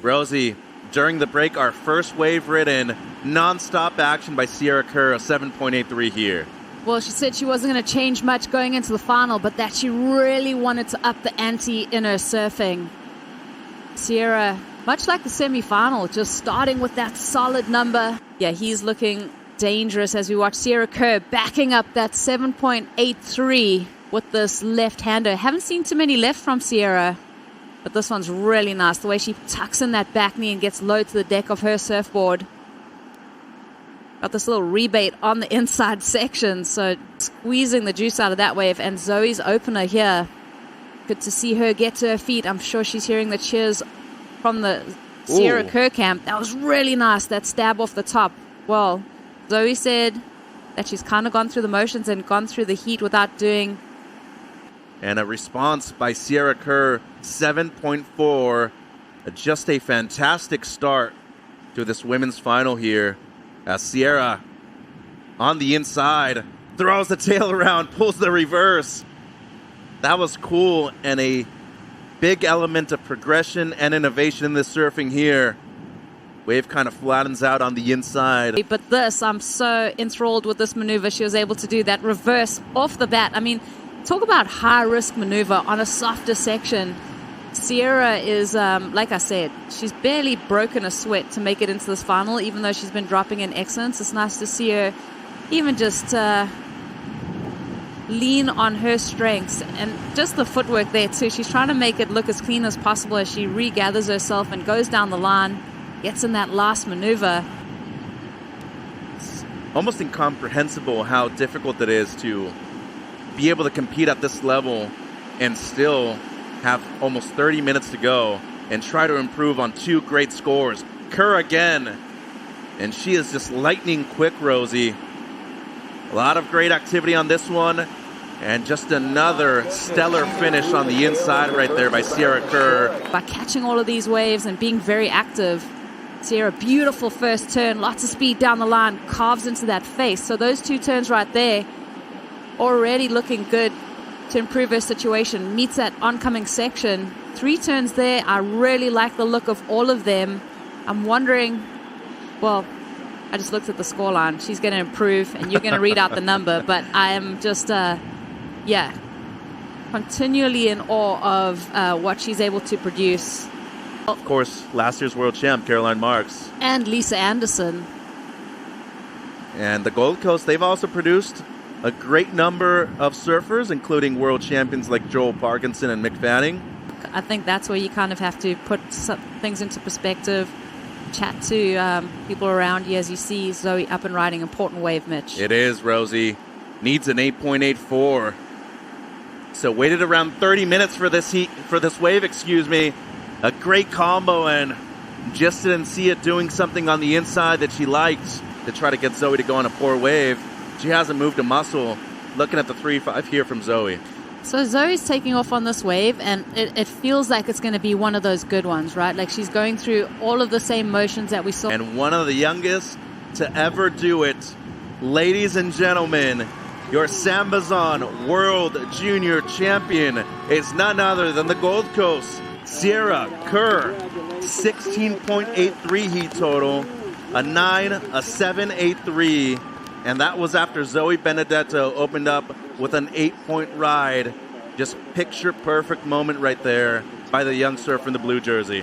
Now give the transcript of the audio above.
Rosie, during the break, our first wave ridden, non-stop action by S.Kerr, a 7.83 here. Well, she said she wasn't going to change much going into the final, but that she really wanted to up the ante in her surfing. S.Kerr, much like the semi-final, just starting with that solid number. Yeah, he's looking dangerous as we watch S.Kerr backing up that 7.83 with this left-hander. Haven't seen too many left from S.Kerr, but this one's really nice. The way she tucks in that back knee and gets low to the deck of her surfboard. Got this little rebate on the inside section, so squeezing the juice out of that wave. And Zoe's opener here. Good to see her get to her feet. I'm sure she's hearing the cheers from the S.Kerr camp. That was really nice, that stab off the top. Well, Zoe said that she's kind of gone through the motions and gone through the heat without doing. And a response by S.Kerr, 7.4. Just a fantastic start to this women's final here. As S.Kerr on the inside throws the tail around, pulls the reverse. That was cool, and a big element of progression and innovation in this surfing here. Wave kind of flattens out on the inside. But this, I'm so enthralled with this maneuver. She was able to do that reverse off the bat. I mean, talk about high-risk maneuver on a softer section. S.Kerr is, like I said, she's barely broken a sweat to make it into this final, even though she's been dropping in excellence. It's nice to see her even just lean on her strengths and just the footwork there too. She's trying to make it look as clean as possible as she regathers herself and goes down the line, gets in that last maneuver. It's almost incomprehensible how difficult it is to be able to compete at this level and still have almost 30 minutes to go and try to improve on two great scores. Kerr again, and she is just lightning quick, Rosie. A lot of great activity on this one, and just another stellar finish on the inside right there by S.Kerr. By catching all of these waves and being very active, S.Kerr, beautiful first turn, lots of speed down the line, carves into that face. So those two turns right there, already looking good to improve her situation. Meets that oncoming section. 3 turns there. I really like the look of all of them. I'm wondering, well, I just looked at the scoreline. She's going to improve, and you're going to read out the number. But I am just, continually in awe of what she's able to produce. Of course, last year's world champ, Caroline Marks. And Lisa Anderson. And the Gold Coast, they've also produced a great number of surfers, including world champions like Joel Parkinson and Mick Fanning. I think that's where you kind of have to put some things into perspective. Chat to people around you as you see Zoe up and riding. Important wave, Mitch. It is, Rosie. Needs an 8.84. So waited around 30 minutes for this wave, A great combo, and just didn't see it doing something on the inside that she liked to try to get Zoe to go on a poor wave. She hasn't moved a muscle. Looking at the 3.5 here from Zoe. So Zoe's taking off on this wave, and it feels like it's going to be one of those good ones, right? Like she's going through all of the same motions that we saw. And one of the youngest to ever do it. Ladies and gentlemen, your SAMBAZON World Junior Champion is none other than the Gold Coast, S.Kerr. 16.83 heat total, a 9, a 7.83. And that was after Zoe Benedetto opened up with an 8-point ride. Just picture perfect moment right there by the young surfer in the blue jersey.